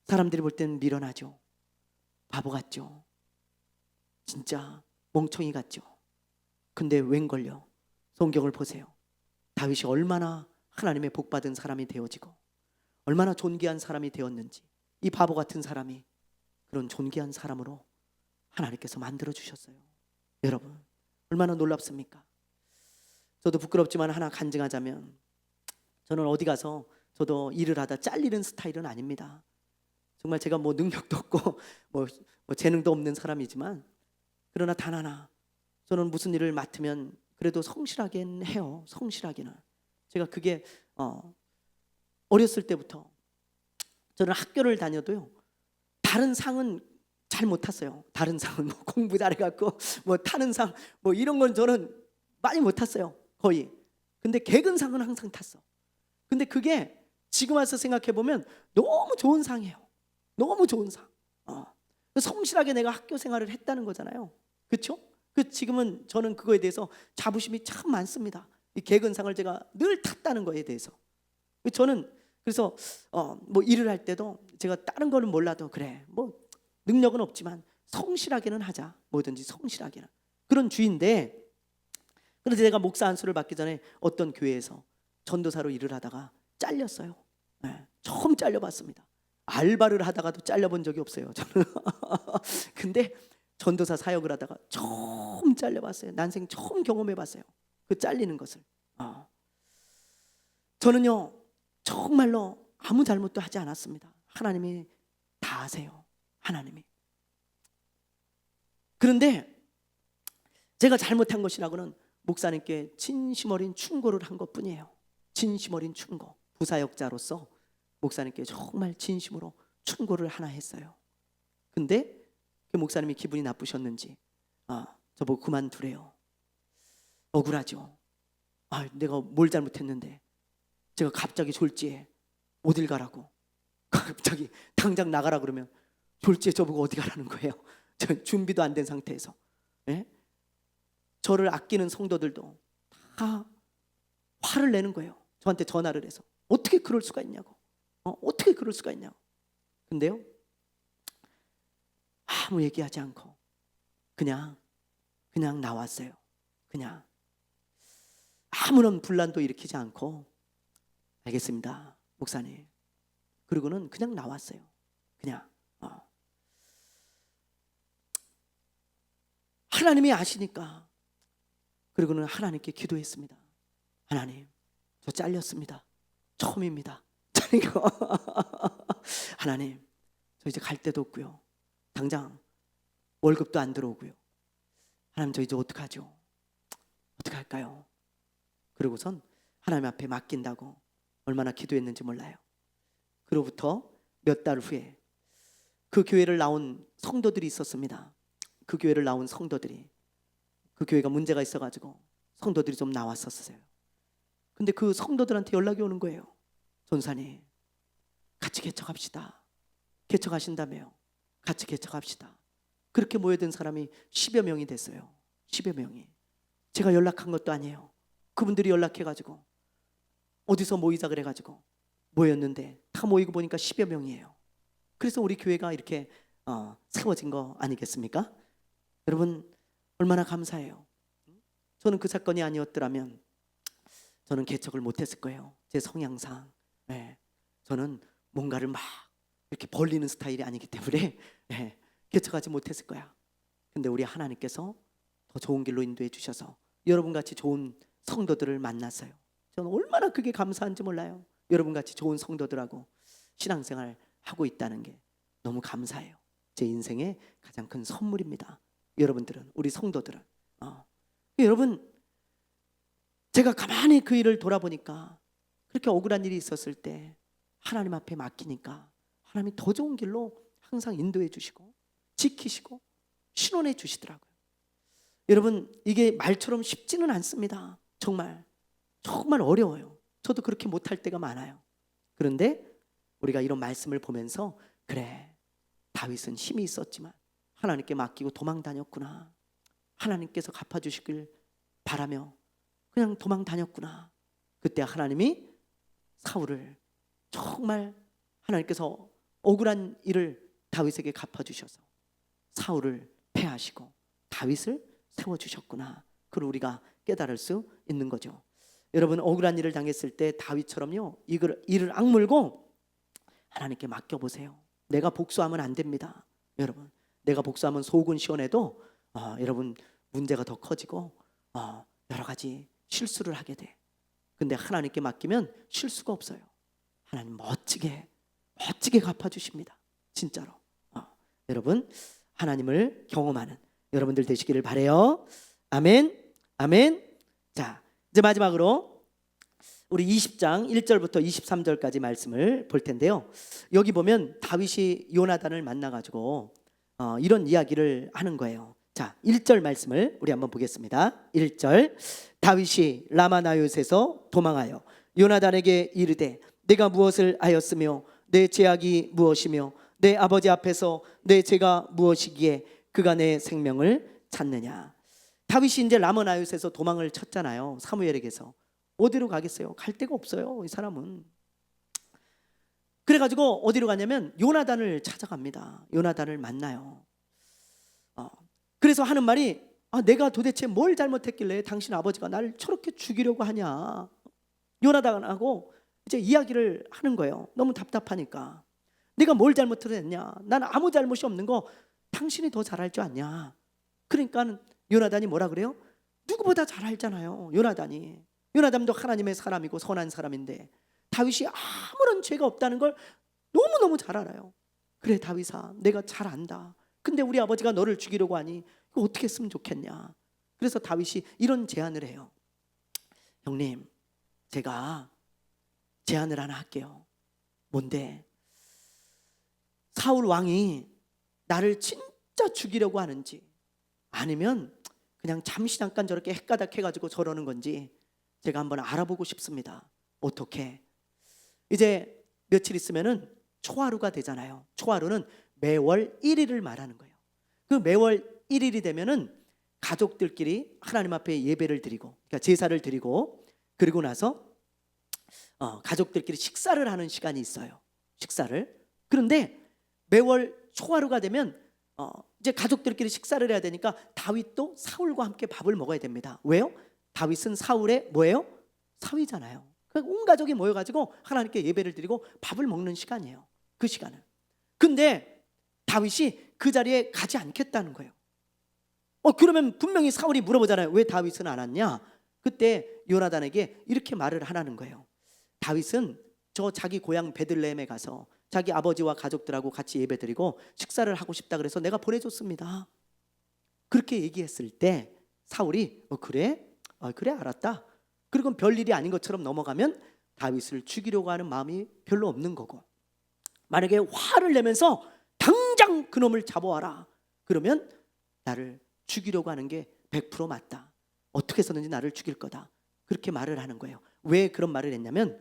사람들이 볼 때는 미련하죠. 바보 같죠. 진짜 멍청이 같죠. 근데 웬걸요? 성경을 보세요. 다윗이 얼마나 하나님의 복받은 사람이 되어지고 얼마나 존귀한 사람이 되었는지, 이 바보 같은 사람이 그런 존귀한 사람으로 하나님께서 만들어 주셨어요. 여러분, 얼마나 놀랍습니까? 저도 부끄럽지만 하나 간증하자면, 저는 어디 가서 저도 일을 하다 잘리는 스타일은 아닙니다. 정말 제가 뭐 능력도 없고 뭐 재능도 없는 사람이지만, 그러나 단 하나, 저는 무슨 일을 맡으면 그래도 성실하게는 해요. 성실하게는. 제가 그게 어렸을 때부터, 저는 학교를 다녀도요, 다른 상은 잘 못 탔어요. 다른 상은 뭐 공부 잘해갖고 뭐 타는 상 뭐 이런 건 저는 많이 못 탔어요. 거의. 근데 개근상은 항상 탔어. 근데 그게 지금 와서 생각해 보면 너무 좋은 상이에요. 너무 좋은 상. 성실하게 내가 학교 생활을 했다는 거잖아요. 그렇죠? 지금은 저는 그거에 대해서 자부심이 참 많습니다. 이 개근상을 제가 늘 탔다는 거에 대해서. 저는 그래서 뭐 일을 할 때도 제가 다른 거는 몰라도 그래, 뭐 능력은 없지만 성실하게는 하자. 뭐든지 성실하게는. 그런 주의인데, 그런데 제가 목사 안수를 받기 전에 어떤 교회에서 전도사로 일을 하다가 잘렸어요. 네, 처음 잘려봤습니다. 알바를 하다가도 잘려본 적이 없어요, 저는. 근데 전도사 사역을 하다가 처음 잘려봤어요. 난생 처음 경험해봤어요, 그 잘리는 것을. 저는요, 정말로 아무 잘못도 하지 않았습니다. 하나님이 다 아세요. 하나님이. 그런데 제가 잘못한 것이라고는 목사님께 진심 어린 충고를 한 것뿐이에요. 진심 어린 충고. 부사역자로서 목사님께 정말 진심으로 충고를 하나 했어요. 근데 그 목사님이 기분이 나쁘셨는지 저보고 그만두래요. 억울하죠. 내가 뭘 잘못했는데 제가 갑자기 졸지에 어딜 가라고, 갑자기 당장 나가라 그러면 졸지에 저보고 어디 가라는 거예요. 저 준비도 안 된 상태에서. 예? 저를 아끼는 성도들도 다 화를 내는 거예요. 저한테 전화를 해서 어떻게 그럴 수가 있냐고, 어떻게 그럴 수가 있냐고. 근데요, 아무 얘기하지 않고 그냥 나왔어요. 그냥 아무런 분란도 일으키지 않고, 알겠습니다, 목사님. 그리고는 그냥 나왔어요. 그냥. 하나님이 아시니까. 그리고는 하나님께 기도했습니다. 하나님, 저 잘렸습니다. 처음입니다. 하나님, 저 이제 갈 데도 없고요. 당장 월급도 안 들어오고요. 하나님, 저 이제 어떡하죠? 어떻게 할까요? 그러고선 하나님 앞에 맡긴다고 얼마나 기도했는지 몰라요. 그로부터 몇 달 후에 그 교회를 나온 성도들이 있었습니다. 그 교회를 나온 성도들이, 그 교회가 문제가 있어가지고 성도들이 좀 나왔었어요. 근데 그 성도들한테 연락이 오는 거예요. 전사님, 같이 개척합시다. 개척하신다며요. 같이 개척합시다. 그렇게 모여든 사람이 10여 명이 됐어요. 10여 명이. 제가 연락한 것도 아니에요. 그분들이 연락해가지고 어디서 모이자 그래가지고 모였는데 다 모이고 보니까 10여 명이에요. 그래서 우리 교회가 이렇게 세워진 거 아니겠습니까? 여러분, 얼마나 감사해요. 저는 그 사건이 아니었더라면 저는 개척을 못했을 거예요. 제 성향상. 네. 저는 뭔가를 막 이렇게 벌리는 스타일이 아니기 때문에 네. 개척하지 못했을 거야. 근데 우리 하나님께서 더 좋은 길로 인도해 주셔서 여러분같이 좋은 성도들을 만났어요. 저는 얼마나 그게 감사한지 몰라요. 여러분같이 좋은 성도들하고 신앙생활 하고 있다는 게 너무 감사해요. 제 인생의 가장 큰 선물입니다. 여러분들은, 우리 성도들은. 여러분, 제가 가만히 그 일을 돌아보니까 그렇게 억울한 일이 있었을 때 하나님 앞에 맡기니까 하나님이 더 좋은 길로 항상 인도해 주시고 지키시고 신원해 주시더라고요. 여러분, 이게 말처럼 쉽지는 않습니다. 정말 어려워요. 저도 그렇게 못할 때가 많아요. 그런데 우리가 이런 말씀을 보면서, 그래, 다윗은 힘이 있었지만 하나님께 맡기고 도망 다녔구나. 하나님께서 갚아주시길 바라며 그냥 도망 다녔구나. 그때 하나님이 사울을 정말, 하나님께서 억울한 일을 다윗에게 갚아주셔서 사울을 패하시고 다윗을 세워주셨구나. 그걸 우리가 깨달을 수 있는 거죠. 여러분, 억울한 일을 당했을 때 다윗처럼요, 이를 악물고 하나님께 맡겨보세요. 내가 복수하면 안 됩니다. 여러분, 내가 복수하면 속은 시원해도 여러분, 문제가 더 커지고 여러 가지 실수를 하게 돼. 근데 하나님께 맡기면 실수가 없어요. 하나님 멋지게 갚아주십니다. 진짜로. 여러분, 하나님을 경험하는 여러분들 되시기를 바라요. 아멘. 아멘. 자, 이제 마지막으로 우리 20장 1절부터 23절까지 말씀을 볼 텐데요. 여기 보면 다윗이 요나단을 만나가지고 이런 이야기를 하는 거예요. 자, 1절 말씀을 우리 한번 보겠습니다. 1절, 다윗이 라마나요스에서 도망하여 요나단에게 이르되 내가 무엇을 하였으며 내 죄악이 무엇이며 내 아버지 앞에서 내 죄가 무엇이기에 그가 내 생명을 찾느냐. 다윗이 이제 라마나요스에서 도망을 쳤잖아요. 사무엘에게서. 어디로 가겠어요? 갈 데가 없어요, 이 사람은. 그래가지고 어디로 가냐면 요나단을 찾아갑니다. 요나단을 만나요. 그래서 하는 말이, 내가 도대체 뭘 잘못했길래 당신 아버지가 나를 저렇게 죽이려고 하냐. 요나단하고 이제 이야기를 하는 거예요. 너무 답답하니까. 네가 뭘 잘못을 했냐. 난 아무 잘못이 없는 거 당신이 더 잘할 줄 아냐. 그러니까 요나단이 뭐라 그래요? 누구보다 잘 알잖아요. 요나단도 하나님의 사람이고 선한 사람인데 다윗이 아무런 죄가 없다는 걸 너무너무 잘 알아요. 그래, 다윗아, 내가 잘 안다. 근데 우리 아버지가 너를 죽이려고 하니 이거 어떻게 했으면 좋겠냐. 그래서 다윗이 이런 제안을 해요. 형님, 제가 제안을 하나 할게요. 뭔데? 사울 왕이 나를 진짜 죽이려고 하는지 아니면 그냥 잠시 잠깐 저렇게 헷가닥 해가지고 저러는 건지 제가 한번 알아보고 싶습니다. 어떻게? 이제 며칠 있으면은 초하루가 되잖아요. 초하루는 매월 1일을 말하는 거예요. 그 매월 1일이 되면은 가족들끼리 하나님 앞에 예배를 드리고, 그러니까 제사를 드리고, 그리고 나서 가족들끼리 식사를 하는 시간이 있어요. 식사를. 그런데 매월 초하루가 되면 이제 가족들끼리 식사를 해야 되니까 다윗도 사울과 함께 밥을 먹어야 됩니다. 왜요? 다윗은 사울의 뭐예요? 사위잖아요. 그러니까 온 가족이 모여가지고 하나님께 예배를 드리고 밥을 먹는 시간이에요. 그 시간은. 근데 다윗이 그 자리에 가지 않겠다는 거예요. 그러면 분명히 사울이 물어보잖아요. 왜 다윗은 안 왔냐? 그때 요나단에게 이렇게 말을 하라는 거예요. 다윗은 저 자기 고향 베들레헴에 가서 자기 아버지와 가족들하고 같이 예배드리고 식사를 하고 싶다 그래서 내가 보내줬습니다. 그렇게 얘기했을 때 사울이 그래? 그래, 알았다. 그리고 별일이 아닌 것처럼 넘어가면 다윗을 죽이려고 하는 마음이 별로 없는 거고, 만약에 화를 내면서 당장 그놈을 잡아와라 그러면 나를 죽이려고 하는 게 100% 맞다, 어떻게 해서든지 나를 죽일 거다, 그렇게 말을 하는 거예요. 왜 그런 말을 했냐면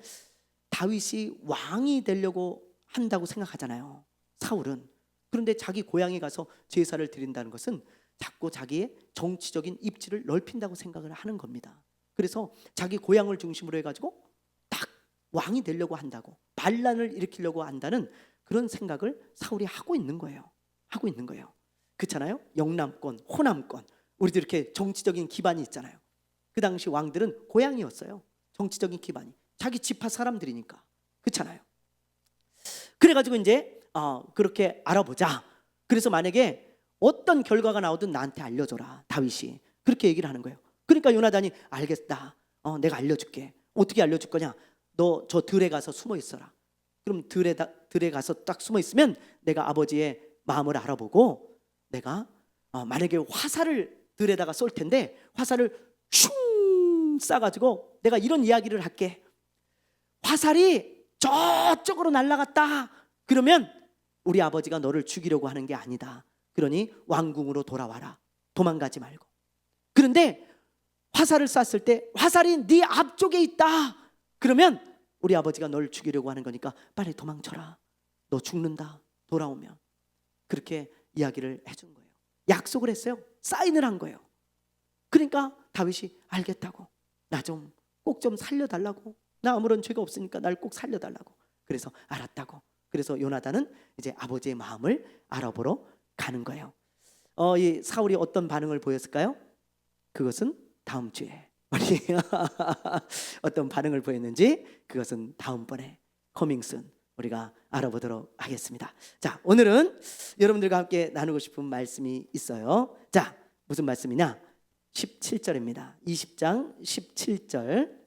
다윗이 왕이 되려고 한다고 생각하잖아요, 사울은. 그런데 자기 고향에 가서 제사를 드린다는 것은 자꾸 자기의 정치적인 입지를 넓힌다고 생각을 하는 겁니다. 그래서 자기 고향을 중심으로 해가지고 딱 왕이 되려고 한다고, 반란을 일으키려고 한다는 그런 생각을 사울이 하고 있는 거예요. 하고 있는 거예요. 그렇잖아요. 영남권, 호남권, 우리도 이렇게 정치적인 기반이 있잖아요. 그 당시 왕들은 고향이었어요. 정치적인 기반이 자기 지파 사람들이니까. 그렇잖아요. 그래가지고 이제 그렇게 알아보자. 그래서 만약에 어떤 결과가 나오든 나한테 알려줘라, 다윗이 그렇게 얘기를 하는 거예요. 그러니까 요나단이 알겠다, 내가 알려줄게. 어떻게 알려줄 거냐, 너 저 들에 가서 숨어 있어라. 그럼 들에 가서 딱 숨어 있으면 내가 아버지의 마음을 알아보고 내가 만약에 화살을 들에다가 쏠 텐데 화살을 슝 쏴가지고 내가 이런 이야기를 할게. 화살이 저쪽으로 날아갔다 그러면 우리 아버지가 너를 죽이려고 하는 게 아니다. 그러니 왕궁으로 돌아와라, 도망가지 말고. 그런데 화살을 쐈을 때 화살이 네 앞쪽에 있다 그러면 우리 아버지가 널 죽이려고 하는 거니까 빨리 도망쳐라, 너 죽는다, 돌아오면. 그렇게 이야기를 해준 거예요. 약속을 했어요. 사인을 한 거예요. 그러니까 다윗이 알겠다고, 나 좀 꼭 좀 살려달라고, 나 아무런 죄가 없으니까 날 꼭 살려달라고. 그래서 알았다고. 그래서 요나단은 이제 아버지의 마음을 알아보러 가는 거예요. 이 사울이 어떤 반응을 보였을까요? 그것은 다음 주에 우리 어떤 반응을 보였는지 그것은 다음번에 커밍순 우리가 알아보도록 하겠습니다. 자, 오늘은 여러분들과 함께 나누고 싶은 말씀이 있어요. 자, 무슨 말씀이냐? 17절입니다. 20장 17절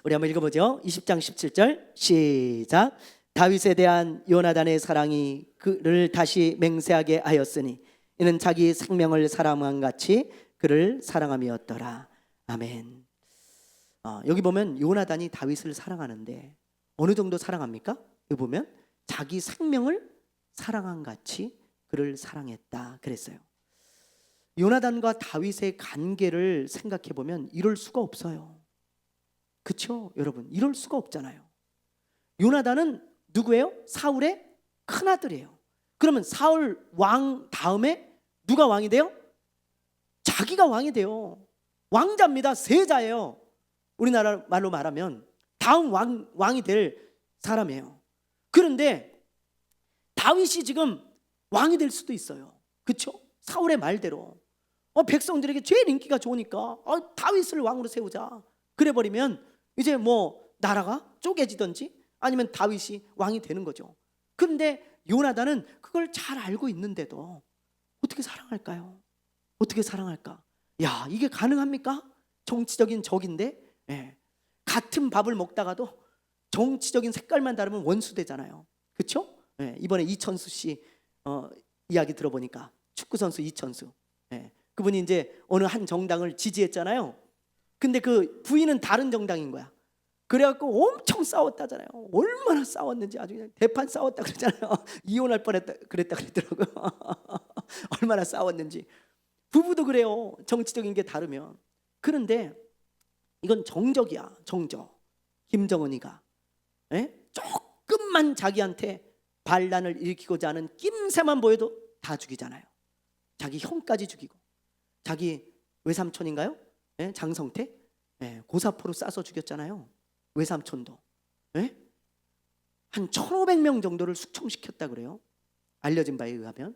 우리 한번 읽어보죠. 20장 17절 시작. 다윗에 대한 요나단의 사랑이 그를 다시 맹세하게 하였으니 이는 자기 생명을 사랑한 같이 그를 사랑함이었더라. 아멘. 여기 보면 요나단이 다윗을 사랑하는데 어느 정도 사랑합니까? 여기 보면 자기 생명을 사랑한 같이 그를 사랑했다 그랬어요. 요나단과 다윗의 관계를 생각해 보면 이럴 수가 없어요. 그렇죠, 여러분? 이럴 수가 없잖아요. 요나단은 누구예요? 사울의 큰아들이에요. 그러면 사울 왕 다음에 누가 왕이 돼요? 자기가 왕이 돼요. 왕자입니다. 세자예요. 우리나라 말로 말하면 다음 왕이 될 사람이에요. 그런데 다윗이 지금 왕이 될 수도 있어요. 그렇죠? 사울의 말대로 백성들에게 제일 인기가 좋으니까 다윗을 왕으로 세우자 그래버리면 이제 뭐 나라가 쪼개지든지 아니면 다윗이 왕이 되는 거죠. 그런데 요나단은 그걸 잘 알고 있는데도 어떻게 사랑할까요? 어떻게 사랑할까? 야, 이게 가능합니까? 정치적인 적인데 같은 밥을 먹다가도 정치적인 색깔만 다르면 원수 되잖아요. 그렇죠? 이번에 이천수 씨 이야기 들어보니까 축구 선수 이천수, 그분이 이제 어느 한 정당을 지지했잖아요. 근데 그 부인은 다른 정당인 거야. 그래갖고 엄청 싸웠다잖아요. 얼마나 싸웠는지 아주 그냥 대판 싸웠다 그러잖아요. 이혼할 뻔했다 그랬다 그랬더라고요. 얼마나 싸웠는지. 부부도 그래요. 정치적인 게 다르면. 그런데 이건 정적이야. 정적. 김정은이가 조금만 자기한테 반란을 일으키고자 하는 낌새만 보여도 다 죽이잖아요. 자기 형까지 죽이고 자기 외삼촌인가요? 장성태? 고사포로 쏴서 죽였잖아요. 외삼촌도. 한 1,500명 정도를 숙청시켰다 그래요. 알려진 바에 의하면.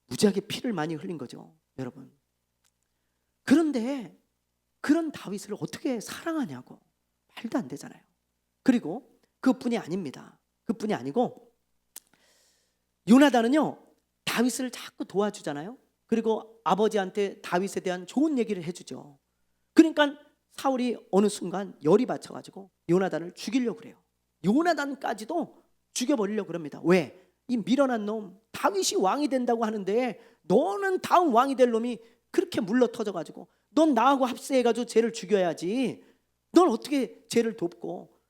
무지하게 피를 많이 흘린 거죠, 여러분. 그런데 그런 다윗을 어떻게 사랑하냐고. 말도 안 되잖아요. 그리고 그뿐이 아닙니다. 그뿐이 아니고 요나단은요 다윗을 자꾸 도와주잖아요. 그리고 아버지한테 다윗에 대한 좋은 얘기를 해주죠. 그러니까 사울이 어느 순간 열이 받쳐가지고 요나단을 죽이려고 그래요. 요나단까지도 죽여버리려고 그럽니다. 왜? 이 밀어난 놈 다윗이 왕이 된다고 하는데 너는 다음 왕이 될 놈이 그렇게 물러터져가지고 넌 나하고 합세해가지고 쟤를 죽여야지. 넌 어떻게 죄를 돕고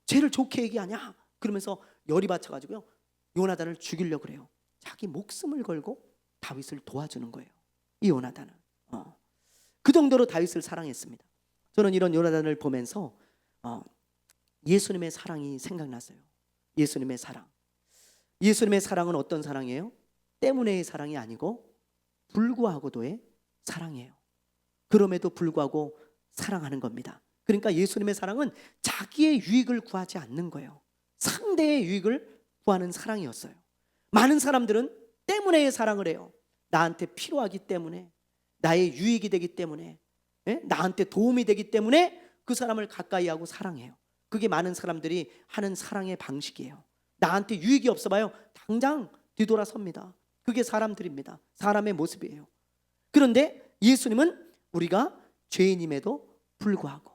죄를 좋게 얘기하냐? 그러면서 열이 받쳐가지고요, 요나단을 죽이려고 그래요. 자기 목숨을 걸고 다윗을 도와주는 거예요. 이 요나단은 그 정도로 다윗을 사랑했습니다. 저는 이런 요나단을 보면서 예수님의 사랑이 생각났어요. 예수님의 사랑. 예수님의 사랑은 어떤 사랑이에요? 때문에의 사랑이 아니고 불구하고도의 사랑이에요. 그럼에도 불구하고 사랑하는 겁니다. 그러니까 예수님의 사랑은 자기의 유익을 구하지 않는 거예요. 상대의 유익을 구하는 사랑이었어요. 많은 사람들은 때문에의 사랑을 해요. 나한테 필요하기 때문에, 나의 유익이 되기 때문에, 나한테 도움이 되기 때문에 그 사람을 가까이 하고 사랑해요. 그게 많은 사람들이 하는 사랑의 방식이에요. 나한테 유익이 없어 봐요, 당장 뒤돌아섭니다. 그게 사람들입니다. 사람의 모습이에요. 그런데 예수님은 우리가 죄인임에도 불구하고,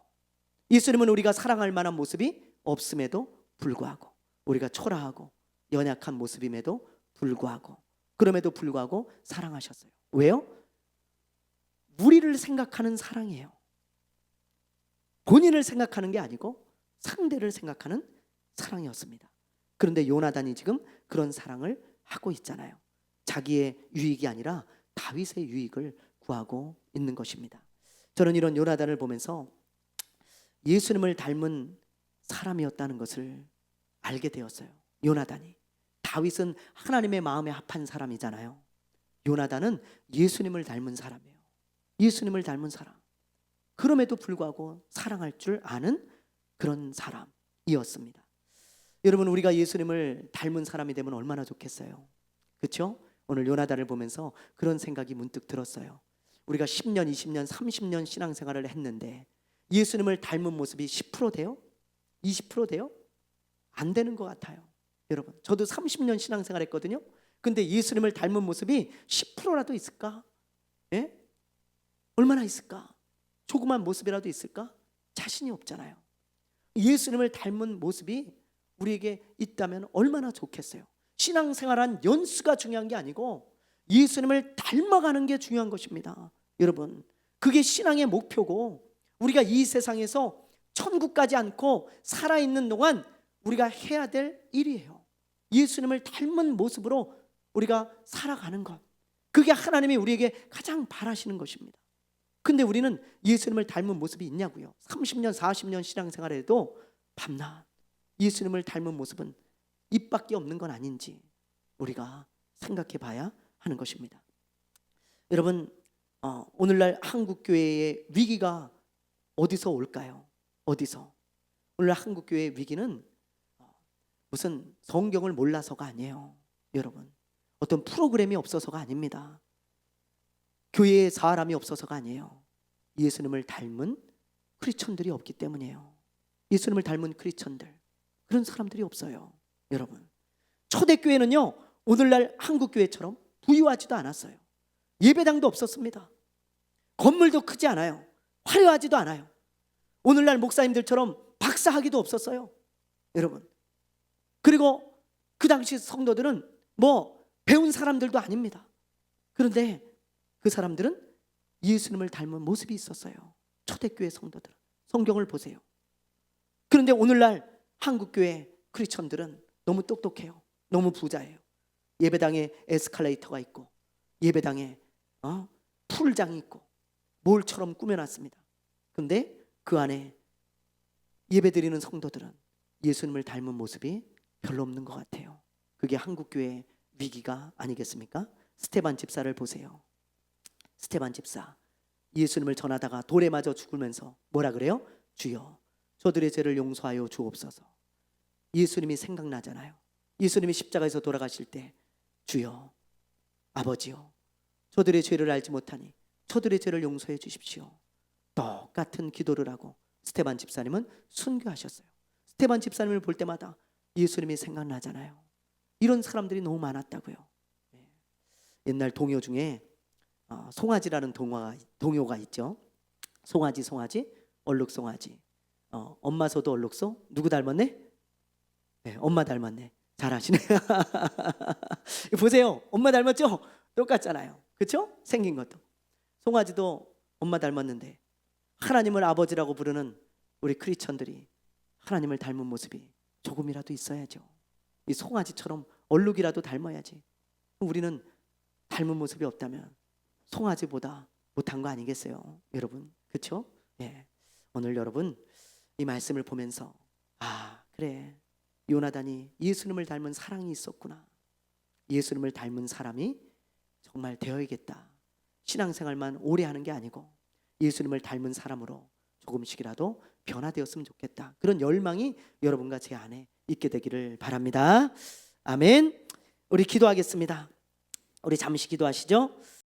예수님은 우리가 사랑할 만한 모습이 없음에도 불구하고, 우리가 초라하고 연약한 모습임에도 불구하고, 그럼에도 불구하고 사랑하셨어요. 왜요? 우리를 생각하는 사랑이에요. 본인을 생각하는 게 아니고 상대를 생각하는 사랑이었습니다. 그런데 요나단이 지금 그런 사랑을 하고 있잖아요. 자기의 유익이 아니라 다윗의 유익을 구하고 있는 것입니다. 저는 이런 요나단을 보면서 예수님을 닮은 사람이었다는 것을 알게 되었어요. 요나단이. 다윗은 하나님의 마음에 합한 사람이잖아요. 요나단은 예수님을 닮은 사람이에요. 예수님을 닮은 사람. 그럼에도 불구하고 사랑할 줄 아는 그런 사람이었습니다. 여러분, 우리가 예수님을 닮은 사람이 되면 얼마나 좋겠어요. 그렇죠? 오늘 요나단을 보면서 그런 생각이 문득 들었어요. 우리가 10년, 20년, 30년 신앙생활을 했는데 예수님을 닮은 모습이 10% 돼요? 20% 돼요? 안 되는 것 같아요. 여러분, 저도 30년 신앙생활 했거든요. 근데 예수님을 닮은 모습이 10%라도 있을까? 예? 얼마나 있을까? 조그만 모습이라도 있을까? 자신이 없잖아요. 예수님을 닮은 모습이 우리에게 있다면 얼마나 좋겠어요. 신앙생활한 연수가 중요한 게 아니고 예수님을 닮아가는 게 중요한 것입니다. 여러분, 그게 신앙의 목표고, 우리가 이 세상에서 천국 가지 않고 살아있는 동안 우리가 해야 될 일이에요. 예수님을 닮은 모습으로 우리가 살아가는 것, 그게 하나님이 우리에게 가장 바라시는 것입니다. 근데 우리는 예수님을 닮은 모습이 있냐고요. 30년 40년 신앙생활에도 밤낮 예수님을 닮은 모습은 입밖에 없는 건 아닌지 우리가 생각해 봐야 하는 것입니다. 여러분, 오늘날 한국교회의 위기가 어디서 올까요? 어디서? 오늘 한국교회의 위기는 무슨 성경을 몰라서가 아니에요. 여러분, 어떤 프로그램이 없어서가 아닙니다. 교회에 사람이 없어서가 아니에요. 예수님을 닮은 크리스천들이 없기 때문이에요. 예수님을 닮은 크리스천들, 그런 사람들이 없어요. 여러분, 초대교회는요, 오늘날 한국교회처럼 부유하지도 않았어요. 예배당도 없었습니다. 건물도 크지 않아요. 화려하지도 않아요. 오늘날 목사님들처럼 박사학위도 없었어요. 여러분, 그리고 그 당시 성도들은 뭐 배운 사람들도 아닙니다. 그런데 그 사람들은 예수님을 닮은 모습이 있었어요. 초대교회 성도들은. 성경을 보세요. 그런데 오늘날 한국교회 크리스천들은 너무 똑똑해요. 너무 부자예요. 예배당에 에스컬레이터가 있고, 예배당에 풀장이 있고, 몰처럼 꾸며놨습니다. 그런데 그 안에 예배드리는 성도들은 예수님을 닮은 모습이 별로 없는 것 같아요. 그게 한국교회의 위기가 아니겠습니까? 스테반 집사를 보세요. 스테반 집사, 예수님을 전하다가 돌에 맞아 죽으면서 뭐라 그래요? 주여, 저들의 죄를 용서하여 주옵소서. 예수님이 생각나잖아요. 예수님이 십자가에서 돌아가실 때 주여, 아버지요, 저들의 죄를 알지 못하니 저들의 죄를 용서해 주십시오. 똑같은 기도를 하고 스테반 집사님은 순교하셨어요. 스테반 집사님을 볼 때마다 예수님이 생각나잖아요. 이런 사람들이 너무 많았다고요. 옛날 동요 중에 송아지라는 동요가 있죠. 송아지 얼룩송아지, 엄마소도 얼룩소, 누구 닮았네? 네, 엄마 닮았네. 잘하시네. 보세요, 엄마 닮았죠? 똑같잖아요. 그렇죠? 생긴 것도. 송아지도 엄마 닮았는데 하나님을 아버지라고 부르는 우리 크리스천들이 하나님을 닮은 모습이 조금이라도 있어야죠. 이 송아지처럼 얼룩이라도 닮아야지. 우리는 닮은 모습이 없다면 송아지보다 못한 거 아니겠어요, 여러분? 그렇죠? 예. 오늘 여러분 이 말씀을 보면서 그래, 요나단이 예수님을 닮은 사랑이 있었구나. 예수님을 닮은 사람이 정말 되어야겠다. 신앙생활만 오래 하는 게 아니고 예수님을 닮은 사람으로 조금씩이라도 변화되었으면 좋겠다. 그런 열망이 여러분과 제 안에 있게 되기를 바랍니다. 아멘. 우리 기도하겠습니다. 우리 잠시 기도하시죠.